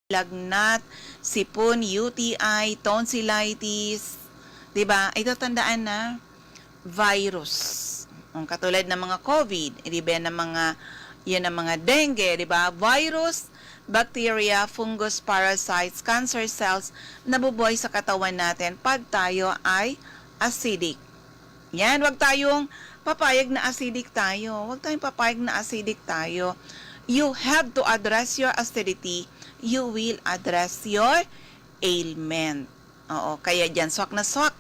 lagnat, sipon, UTI, tonsillitis, 'di ba? Ito tandaan na virus. Katulad ng mga COVID, 'di ba, ng mga yan ang mga dengue, 'di ba? Virus, bacteria, fungus, parasites, cancer cells nabubuhay sa katawan natin pag tayo ay acidic. Yan, wag tayong papayag na acidic tayo. Wag tayong papayag na acidic tayo. You have to address your acidity. You will address your ailment. Oo, kaya dyan, swak na swak.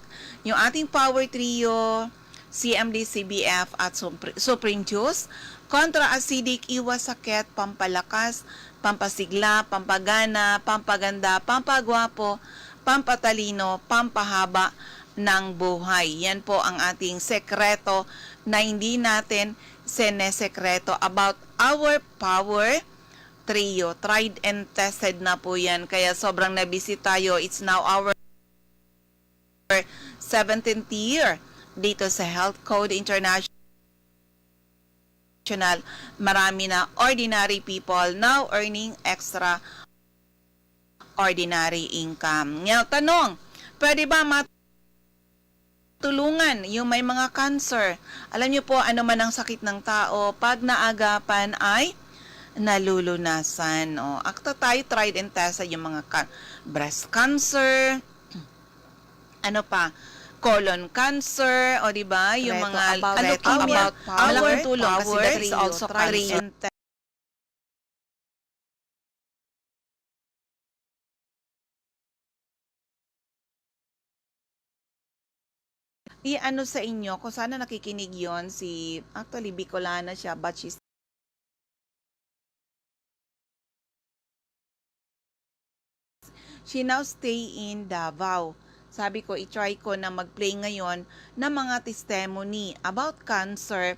Yung ating power trio, CMD, CBF at Supreme Juice, contra-acidic, iwas sakit, pampalakas, pampasigla, pampagana, pampaganda, pampagwapo, pampatalino, pampahaba ng buhay. Yan po ang ating sekreto na hindi natin sinesekreto about our power trio. Tried and tested na po yan. Kaya sobrang nabisi tayo. It's now our 17th year dito sa Health Code International. Marami na ordinary people now earning extra ordinary income. Ngayon, tanong, pwede ba tulungan yung may mga cancer? Alam niyo po, ano man ang sakit ng tao, pag naagapan ay nalulunasan. O, akta tayo, tried and tested yung mga breast cancer, ano pa, colon cancer, o di ba? Yung mga about power, tulong kasi power that is also tried and tested. I-ano sa inyo, kung sana nakikinig yon si, actually, Bicolana siya, but she now stay in Davao. Sabi ko, i-try ko na mag-play ngayon ng mga testimony about cancer.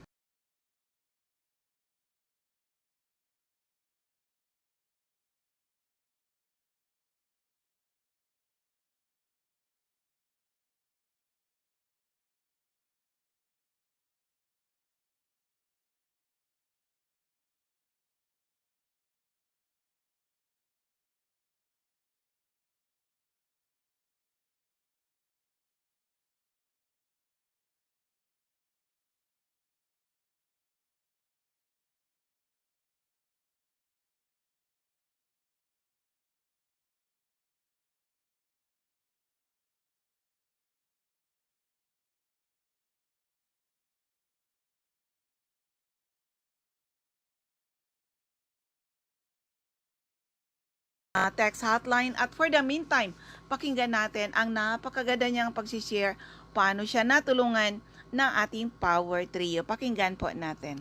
Text hotline at for the meantime, pakinggan natin ang napakaganda niyang pagsishare paano siya natulungan ng ating power trio. Pakinggan po natin.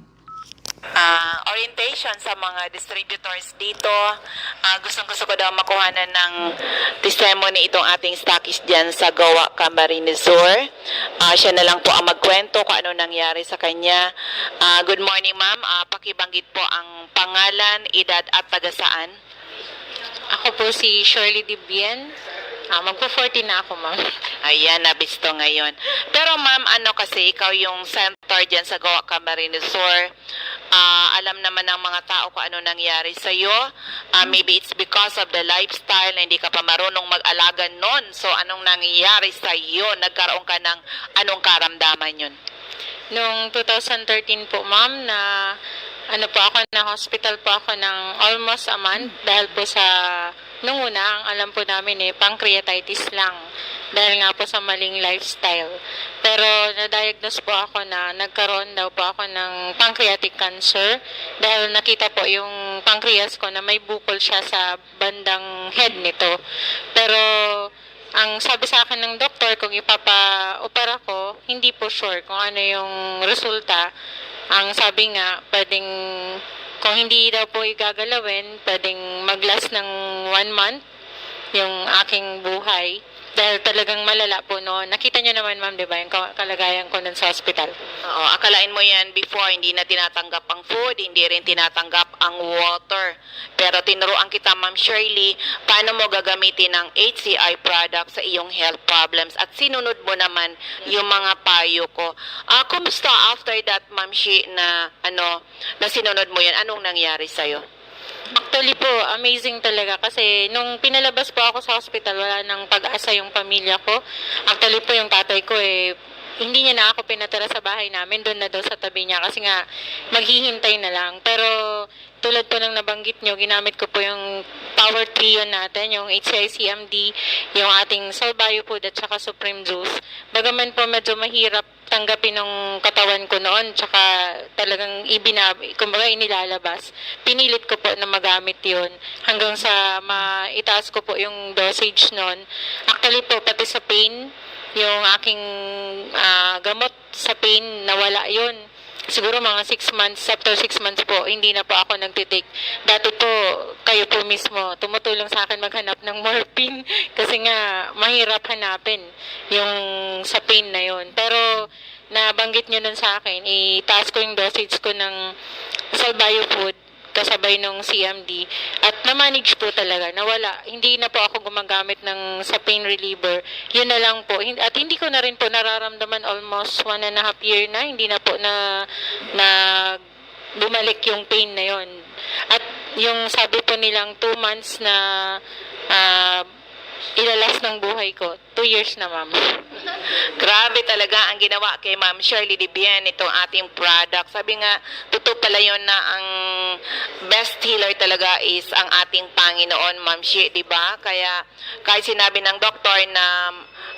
Orientation sa mga distributors dito. Gustong-gusto ko daw makuhanan ng testimony itong ating stockist dyan sa Goa, Camarines Sur. Siya na lang po ang magkwento kung ano nangyari sa kanya. Good morning, ma'am. Pakibanggit po ang pangalan, edad at taga-saan. Ako po si Shirley Dibien. Magpo-14 na ako, ma'am. Ayan, nabisto ngayon. Pero ma'am, ano kasi, ikaw yung center dyan sa Goa, Camarines Sur. Alam naman ng mga tao kung ano nangyari sa'yo. Maybe it's because of the lifestyle na hindi ka pa marunong mag-alaga nun. So, anong nangyari sa'yo? Nagkaroon ka ng anong karamdaman yun? Noong 2013 po, ma'am, na hospital po ako ng almost a month dahil po sa, nung una, ang alam po namin pancreatitis lang dahil nga po sa maling lifestyle. Pero na-diagnose po ako na nagkaroon daw po ako ng pancreatic cancer dahil nakita po yung pancreas ko na may bukol siya sa bandang head nito. Pero ang sabi sa akin ng doktor kung ipapa-opera ko, hindi po sure kung ano yung resulta. Ang sabi nga, kung hindi daw po igagalawin, pwedeng mag-last ng 1 month yung aking buhay. Dahil talagang malala po noon. Nakita nyo naman, ma'am, di ba, yung kalagayan ko nun sa hospital. Oo, akalain mo yan before, hindi na tinatanggap ang food, hindi rin tinatanggap ang water. Pero tinuruan kita, Ma'am Shirley, paano mo gagamitin ang HCI product sa iyong health problems at sinunod mo naman yung mga payo ko. Kumusta after that, Ma'am Shi, na sinunod mo yan? Anong nangyari sa'yo? Actually po, amazing talaga kasi nung pinalabas po ako sa hospital, wala nang pag-asa yung pamilya ko. Actually po yung tatay ko hindi niya na ako pinatira sa bahay namin, doon na daw sa tabi niya kasi nga maghihintay na lang. Pero tulad po ng nabanggit nyo, ginamit ko po yung power trio natin, yung HCI-CMD, yung ating Salbayo Food at saka Supreme Juice. Bagaman po medyo mahirap tanggapin ng katawan ko noon, tsaka talagang kumbaga inilalabas. Pinilit ko po na magamit yun hanggang sa maitaas ko po yung dosage noon. Actually po, pati sa pain, yung aking gamot sa pain, nawala yun. Siguro mga 6 months, after 6 months po, hindi na po ako nagtitake. Dati po, kayo po mismo, tumutulong sa akin maghanap ng morphine kasi nga, mahirap hanapin yung sa pain na yun. Pero, nabanggit nyo nun sa akin, itaas ko yung dosage ko ng Salbayo Food, kasabay nung CMD, at na-manage po talaga, nawala. Hindi na po ako gumagamit ng sa pain reliever. Yun na lang po. At hindi ko na rin po nararamdaman almost 1.5 year na, hindi na po na bumalik yung pain na yon. At yung sabi po nilang 2 months na ilalas ng buhay ko, 2 years na, ma'am. Grabe talaga ang ginawa kay Ma'am Shirley Dibien, itong ating product. Sabi nga, totoo pala yun na ang best healer talaga is ang ating Panginoon, Ma'am Shi, di ba? Kaya kahit sinabi ng doktor na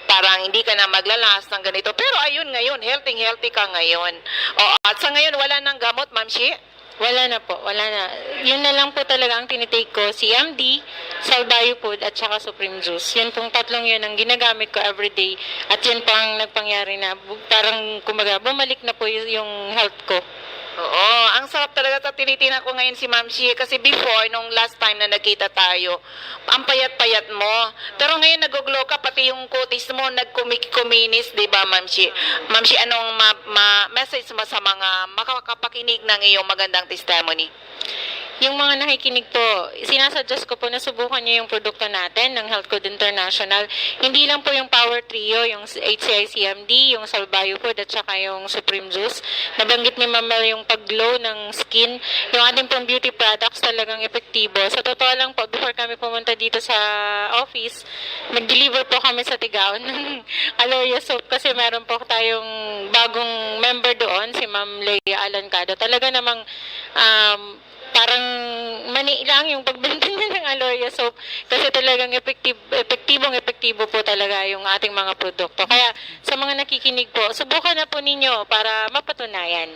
parang hindi ka na maglalas ng ganito, pero ayun ngayon, healthy ka ngayon. O, at sa ngayon, wala nang gamot, Ma'am Shi? Wala na po, wala na. Yun na lang po talaga ang tinitake ko, CMD, Salbayo Food, at saka Supreme Juice. Yan pong tatlong yun ang ginagamit ko everyday. At yan po ang nagpangyari na parang kumaga, bumalik na po yung health ko. Oo, ang sarap talaga sa tinitingnan ko ngayon si Ma'am Shi kasi before, nung last time na nagkita tayo, ang payat-payat mo. Pero ngayon nag-glow ka, pati yung kutis mo nagkuminis, di ba Ma'am Shi? Ma'am Shi, anong message mo sa mga makakapakinig ng iyong magandang testimony? Yung mga nakikinig po, sinasuggest ko po na subukan niyo yung produkto natin ng Health Code International. Hindi lang po yung Power Trio, yung HCI-CMD, yung Salbayo Food, at saka yung Supreme Juice. Nabanggit ni Ma'am Mel yung pag-glow ng skin. Yung ating pong beauty products talagang epektibo. Sa totoo lang po, before kami pumunta dito sa office, nag-deliver po kami sa Tigaon ng Aloe Soap kasi meron po tayong bagong member doon, si Ma'am Leia Alancado. Talaga namang parang mani lang yung pagbenta niya ng Aloe Soap kasi talagang epektibo po talaga yung ating mga produkto. Kaya sa mga nakikinig po, subukan na po ninyo para mapatunayan.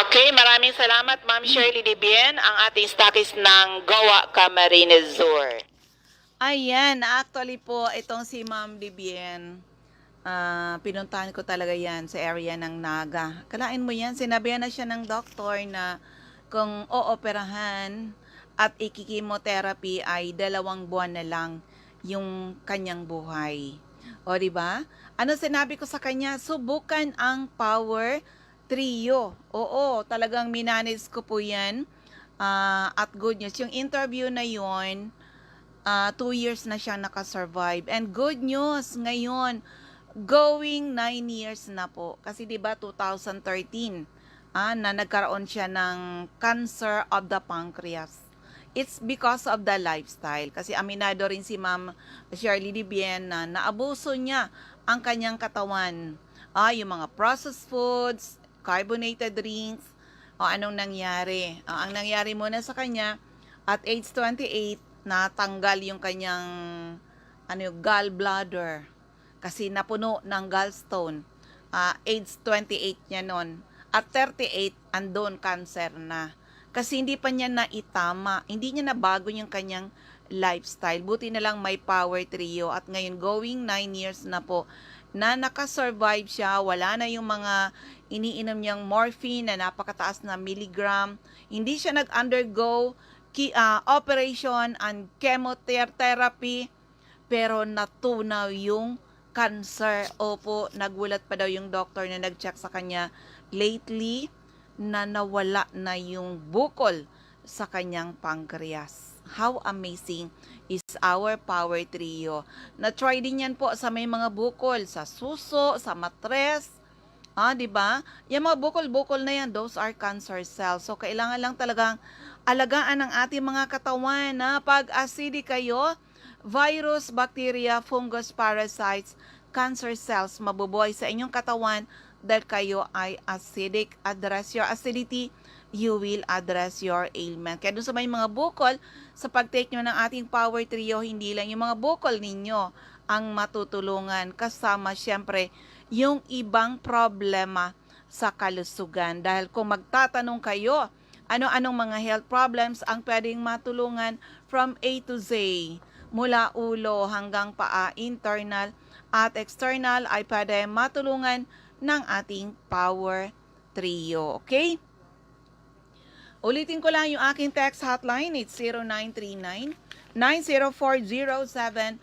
Okay, maraming salamat Ma'am Shirley Dibien, ang ating stockist ng Goa Camarines Sur. Ayan, actually po, itong si Ma'am Dibien, pinuntahan ko talaga yan sa area ng Naga. Kalain mo yan, sinabihan na siya ng doktor na kung ooperahan at ikikimotherapy ay 2 buwan na lang yung kanyang buhay. O, diba? Ano sinabi ko sa kanya? Subukan ang Power Trio. Oo, talagang minanage ko po yan. At good news, yung interview na yun, 2 years na siya nakasurvive. And good news, ngayon, going 9 years na po. Kasi diba 2013, na nagkaroon siya ng cancer of the pancreas. It's because of the lifestyle. Kasi aminado rin si Ma'am Shirley Dibien na naabuso niya ang kanyang katawan. Yung mga processed foods, carbonated drinks, anong nangyari? Ang nangyari muna sa kanya, at age 28, natanggal yung kanyang gallbladder. Kasi napuno ng gallstone. Age 28 niya nun. At 38, andon cancer na. Kasi hindi pa niya naitama, hindi niya nabago yung kanyang lifestyle. Buti na lang may Power Trio at ngayon going 9 years na po na nakasurvive siya. Wala na yung mga iniinom niyang morphine na napakataas na milligram. Hindi siya nag-undergo operation and chemotherapy, pero natunaw yung cancer. Opo, nagulat pa daw yung doctor na nag-check sa kanya lately na nawala na yung bukol sa kanyang pancreas. How amazing is our Power Trio. Na-try din yan po sa may mga bukol, sa suso, sa matres, 'Di ba? Yung mga bukol-bukol na yan, those are cancer cells. So, kailangan lang talagang alagaan ang ating mga katawan na pag acidic kayo, virus, bacteria, fungus, parasites, cancer cells mabubuhay sa inyong katawan dahil kayo ay acidic. Address your acidity, you will address your ailment. Kaya dun sa may mga bukol, sa pag-take nyo ng ating Power Trio, hindi lang yung mga bukol ninyo ang matutulungan. Kasama syempre yung ibang problema sa kalusugan. Dahil kung magtatanong kayo, ano-anong mga health problems ang pwedeng matulungan from A to Z, mula ulo hanggang paa, internal at external, ay pwede matulungan ng ating Power Trio. Okay? Ulitin ko lang yung aking text hotline. It's 0939-9040717,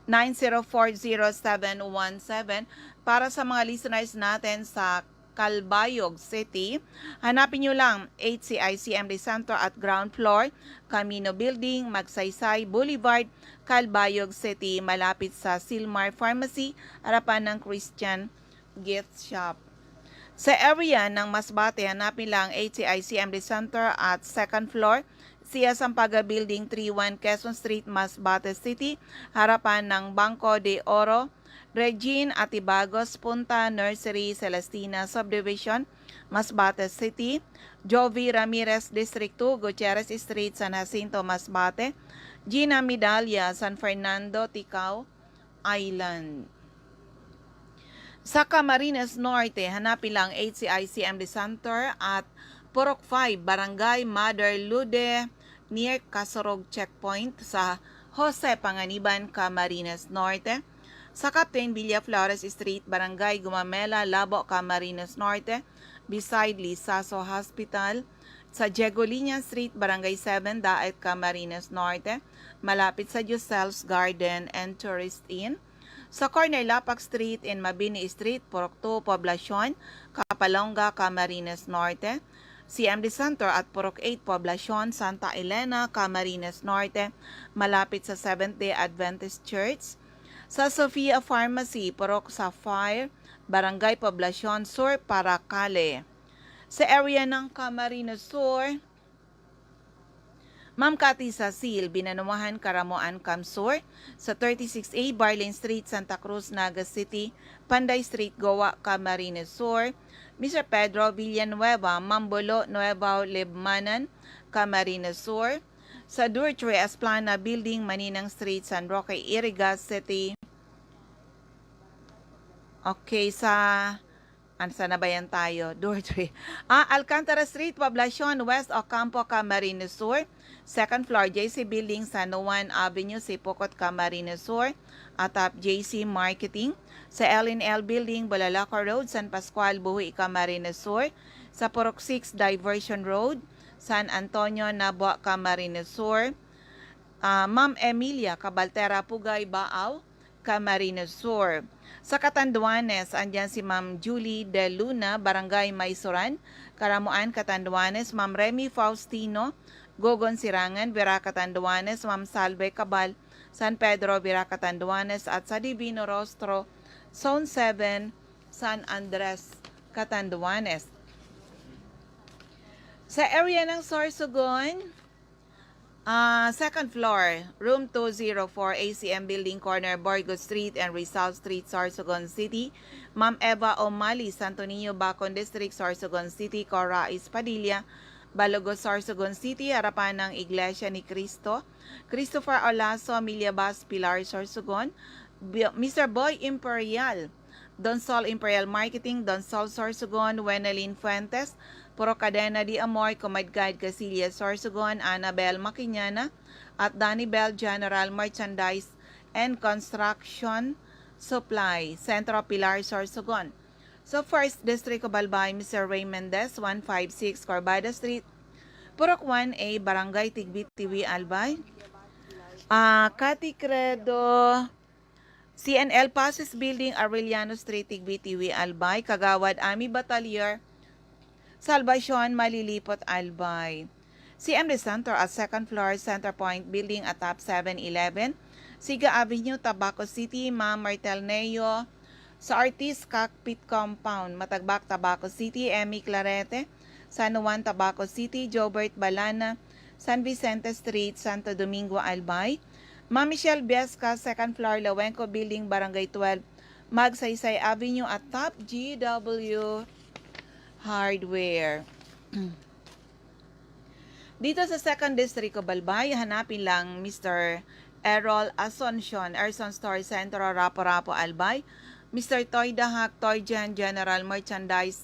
0939-9040717. Para sa mga listeners natin sa Calbayog City, hanapin nyo lang HCICMD Center at ground floor, Camino Building, Magsaysay Boulevard, Calbayog City, malapit sa Silmar Pharmacy, harapan ng Christian Gift Shop. Sa area ng Masbate, hanapin lang HCICMD Center at second floor, Sia Sampaga Building 31, Quezon Street, Masbate City, harapan ng Banco de Oro, Regine Atibagos Punta Nursery Celestina Subdivision, Masbate City, Jovi Ramirez District 2, Gutierrez Street, San Jacinto, Masbate, Gina Medalla, San Fernando, Ticao Island. Sa Camarines Norte, hanapin lang HCICMD Center at Purok 5, Barangay Mother Lude, near Casorog Checkpoint sa Jose Panganiban, Camarines Norte. Sa Captain Villa Flores Street, Barangay Gumamela, Labo, Camarines Norte, beside Lisaso Hospital. Sa Diegolinia Street, Barangay 7, Daet, Camarines Norte, malapit sa Josel's Garden and Tourist Inn. Sa corner Lapak Street in Mabini Street, Purok 2, Poblacion, Kapalonga, Camarines Norte. CMD Center at Purok 8, Poblacion, Santa Elena, Camarines Norte, malapit sa Seventh-day Adventist Church. Sa Sofia Pharmacy, Purok Sapphire, Barangay Poblacion Sur, Paracale. Sa area ng Camarines Sur, Ma'am Cathy Sasil, Binanuahan, Karamoan, Camsur. Sa 36A, Barlin Street, Santa Cruz, Naga City, Panday Street, Goa, Camarines Sur. Mr. Pedro Villanueva, Mambolo, Nueva Libmanan, Camarines Sur. Sa Durtre Esplana Building, Maninang Street, San Roque, Iriga City. Okay, saan na ba yan tayo? Durtre. Alcantara Street, Poblacion, West Ocampo, Camarines Sur. Second floor, JC Building, San Juan Avenue, Sipocot, Camarines Sur. Atap JC Marketing. Sa L&L Building, Balalaco Road, San Pascual, Buhi, Camarines Sur. Sa Purok 6, Diversion Road, San Antonio, Nabua, Camarines Sur. Ma'am Emilia Cabaltera, Pugay, Baaw, Camarines Sur. Sa Catanduanes, andyan si Ma'am Julie De Luna, Barangay Maysoran, Karamuan, Catanduanes. Ma'am Remy Faustino, Gogon Sirangan, Vera Catanduanes. Ma'am Salve Cabal, San Pedro, Vera Catanduanes. At sa Divino Rostro, Zone 7, San Andres, Catanduanes. Sa area ng Sorsogon, second floor, room 204, ACM Building, corner Borgo Street and Rizal Street, Sorsogon City. Ma'am Eva O'Malley, Santo Niño, Bacon District, Sorsogon City. Cora Espadilla, Balogos, Sorsogon City, harapan ng Iglesia ni Cristo. Christopher Olaso, Amelia Bas, Pilar, Sorsogon. Mr. Boy Imperial, Donsol Imperial Marketing, Donsol, Sorsogon. Wenelin Fuentes, Puro Cadena de Amor, Comad Guide Casillas, Sorsogon. Annabel Maquiñana at Danny Bell General Merchandise and Construction Supply, Centro Pilar, Sorsogon. So, First District of Albay, Mr. Ray Mendez, 156 Corbada Street, Purok 1A, Barangay Tigbit-Tiwi, Albay. Cathy Credo, CNL Passes Building, Arellano Street, Tigbit-Tiwi, Albay. Kagawad Ami Batalier, Salvacion, Malilipot, Albay. CMD Center at second floor, Center Point Building atap 711. Siga Avenue, Tabaco City, Ma'am Martel Neo, Sa Artist Cockpit Compound, Matagbak, Tabaco City, Emmy Clarete, San Juan, Tabaco City, Jobert Balana, San Vicente Street, Santo Domingo, Albay, Ma'am Michelle Biesca, 2nd floor, Lawenco Building, Barangay 12, Magsaysay Avenue at Top GW Hardware. Dito sa 2nd District of Albay, hanapin lang Mr. Errol Asuncion, Erson Store Center, Rapo-Rapo, Albay, Mr. Toy Dahak, Toy General Merchandise,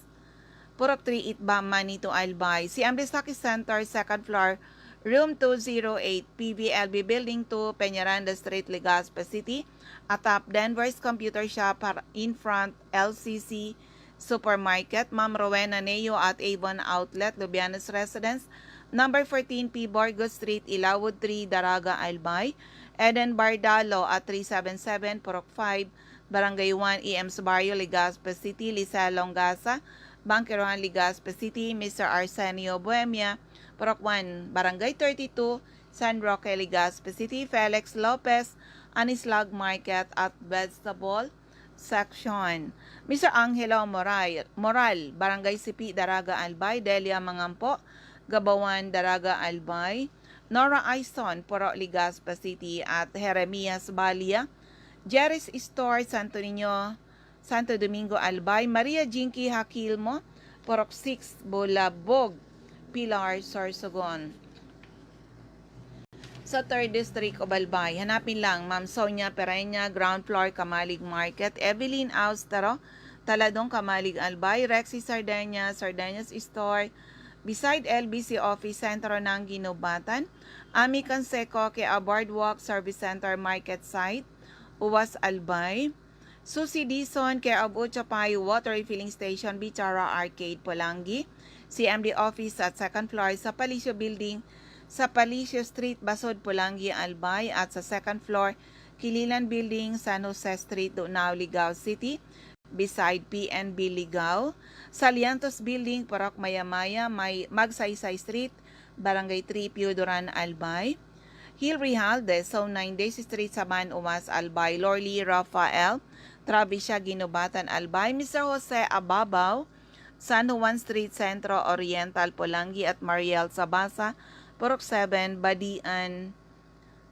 Purok 3 Itbam, Manito, Albay, si Amrisaki Center, 2nd floor, Room 208, PBLB Building 2, Peñaranda Street, Legazpi City, atap Denver's Computer Shop in front, LCC Supermarket, Ma'am Rowena Neo at Avon Outlet, Lubianos Residence, number 14 P. Borgo Street, Ilawod 3, Daraga, Albay, Eden Bardalo at 377, Purok 5, Barangay 1, EMS Barrio, Legazpi City, Lisa Longasa, Bangkeroan, Legazpi City, Mr. Arsenio Bohemia, Purok 1, Barangay 32, San Roque, Legazpi City, Felix Lopez, Anislag Market at Vegetable Section. Mr. Angelo Moral, Barangay Sipi, Daraga, Albay, Delia Mangampo, Gabawan, Daraga, Albay, Nora Aison, Purok, Legazpi City at Jeremias Balia, Jerry's Store, Santo Niño, Santo Domingo, Albay, Maria Jinky Hakilmo, Purok 6, Bulabog, Pilar, Sorsogon. Sa 3rd District of Albay, hanapin lang Ma'am Sonia Pereña, ground floor, Kamalig Market, Evelyn Austero, Taladong, Kamalig, Albay, Rexy Sardeñas Store, beside LBC Office Center ng Ginubatan, Ami Canseco, kay Boardwalk Service Center, Market Site, Uwas, Albay, Susie Dison, kay Chapayo Water Refilling Station, Bichara Arcade, Polangi, CMD Office at 2nd floor sa Palicio Building, sa Palicio Street, Basod, Polangi, Albay, at sa 2nd floor, Kililan Building, San Jose Street, Dunao, Ligao City, beside PNB Ligao, sa Liantos Building, Purok Mayamaya, Magsaysay Street, Barangay 3, Piudoran, Albay, Hill Rijalde, Zone 9 Daisy Street, Saban, Umas, Albay, Lorly Rafael, Travisha, Ginubatan, Albay, Mr. Jose Ababaw, San Juan Street, Centro Oriental, Polangi at Mariel Sabasa, Purok 7, Badian,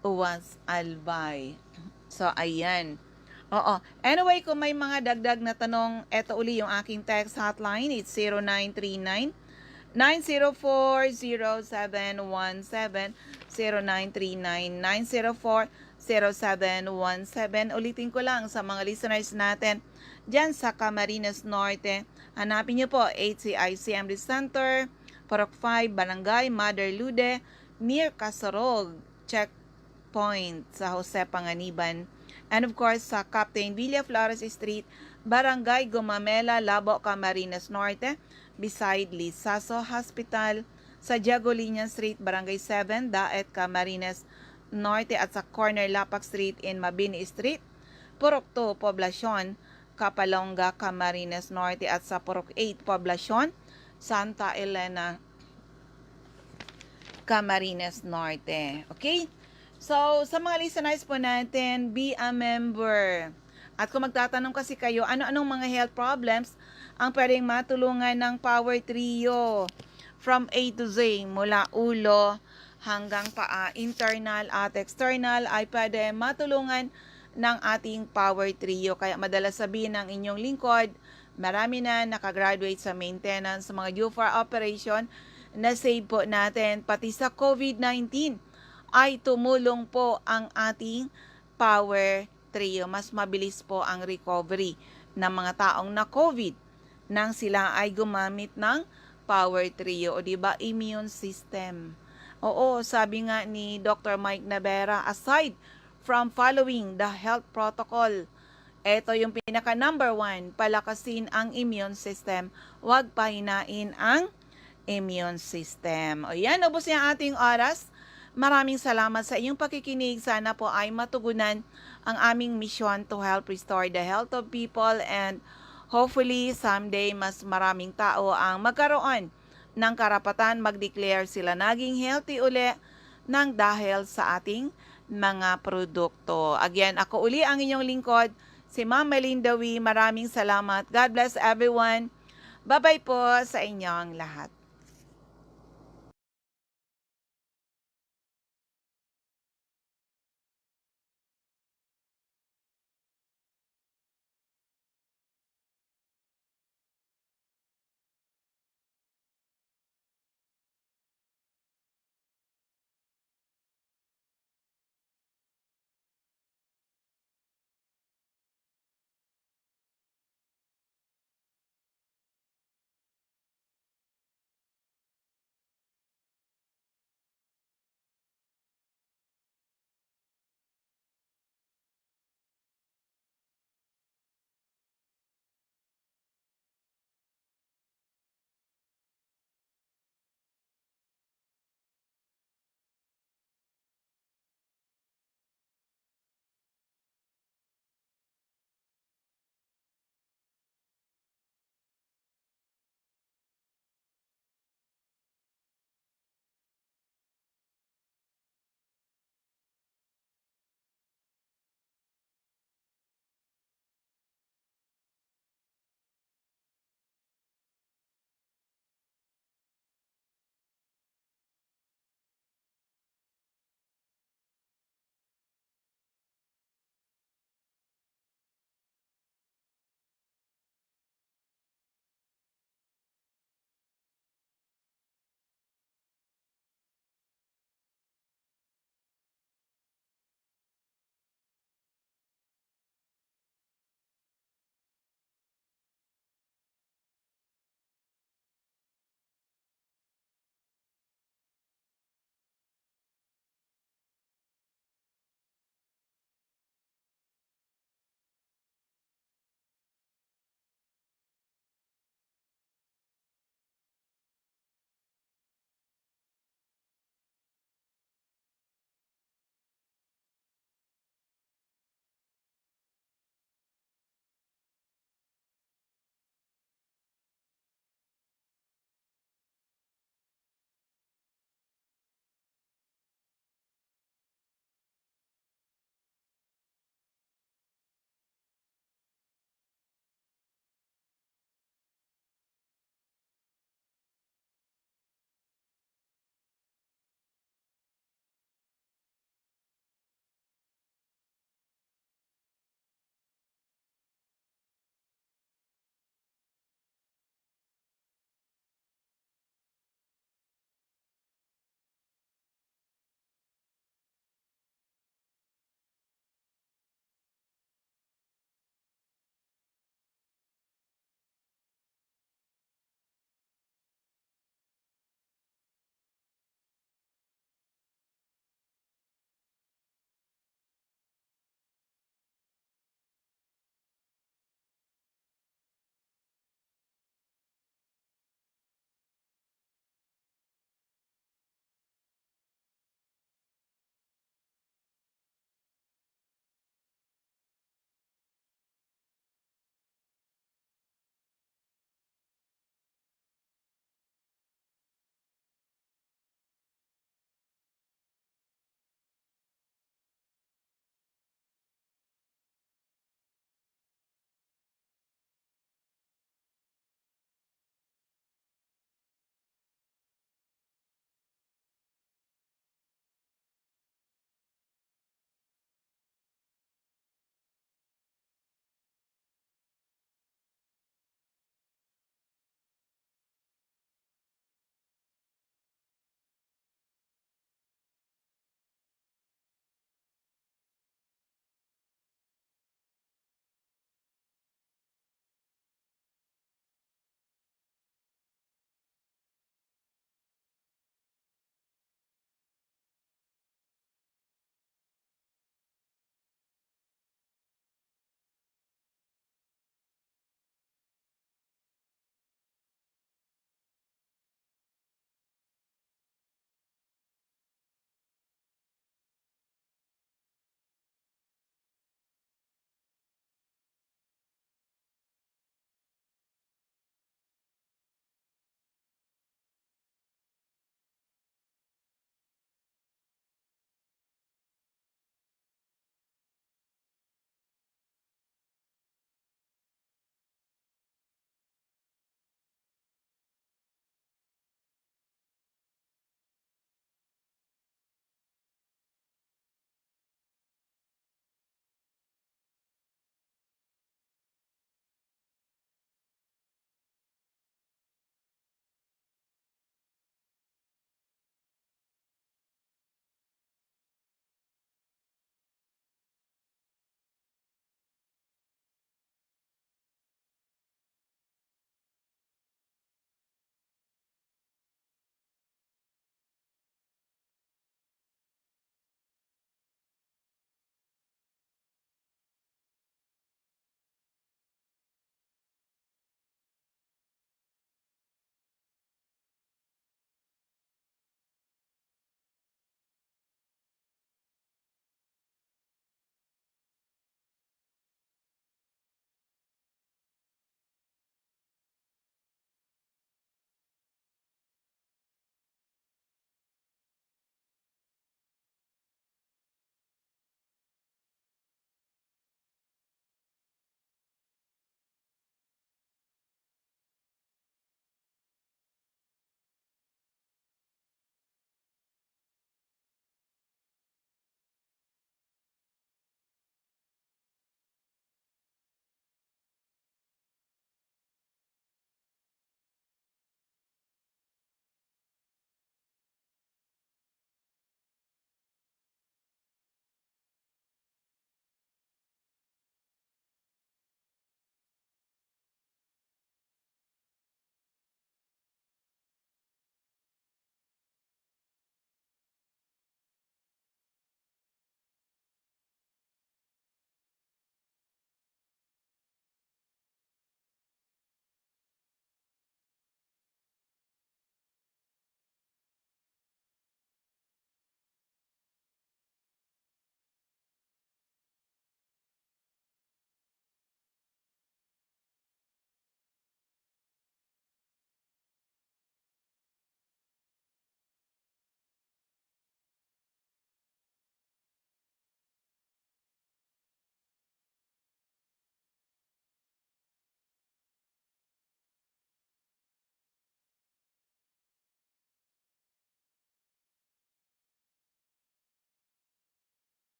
Uwas, Albay. So, ayan. Oo. Anyway, kung may mga dagdag na tanong, eto uli yung aking text hotline. It's 0939 904-0717, 0939-904-0717. Ulitin ko lang sa mga listeners natin dyan sa Camarines Norte. Hanapin nyo po, HCICMD Center, Purok 5, Barangay Mother Lude, near Casorog, checkpoint sa Jose Panganiban. And of course, sa Captain Villa Flores Street, Barangay Gumamela, Labo, Camarines Norte, beside Lisaso Hospital, sa Diagolinian Street, Barangay 7, Daet, Camarines Norte, at sa corner Lapak Street in Mabini Street, Purok 2, Poblacion, Kapalonga, Camarines Norte, at sa Purok 8, Poblacion, Santa Elena, Camarines Norte. Okay? So, sa mga listeners po natin, be a member. At kung magtatanong kasi kayo, ano-anong mga health problems ang pwedeng matulungan ng Power Trio from A to Z, mula ulo hanggang paa, internal at external, ay pwede matulungan ng ating Power Trio. Kaya madalas sabihin ng inyong lingkod, marami na nakagraduate sa maintenance, sa mga due for operation, na save po natin. Pati sa COVID-19 ay tumulong po ang ating Power Trio. Mas mabilis po ang recovery ng mga taong na COVID nang sila ay gumamit ng Power Trio, o diba, immune system. Oo, sabi nga ni Dr. Mike Navera, aside from following the health protocol, ito yung pinaka number 1, palakasin ang immune system. Huwag pahinain ang immune system. O yan, ubos niya ating oras. Maraming salamat sa iyong pakikinig. Sana po ay matugunan ang aming mission to help restore the health of people, and hopefully someday mas maraming tao ang magkaroon ng karapatan mag-declare sila naging healthy uli ng dahil sa ating mga produkto. Again, ako uli ang inyong lingkod, si Ma'am Melinda Wee. Maraming salamat. God bless everyone. Bye-bye po sa inyong lahat.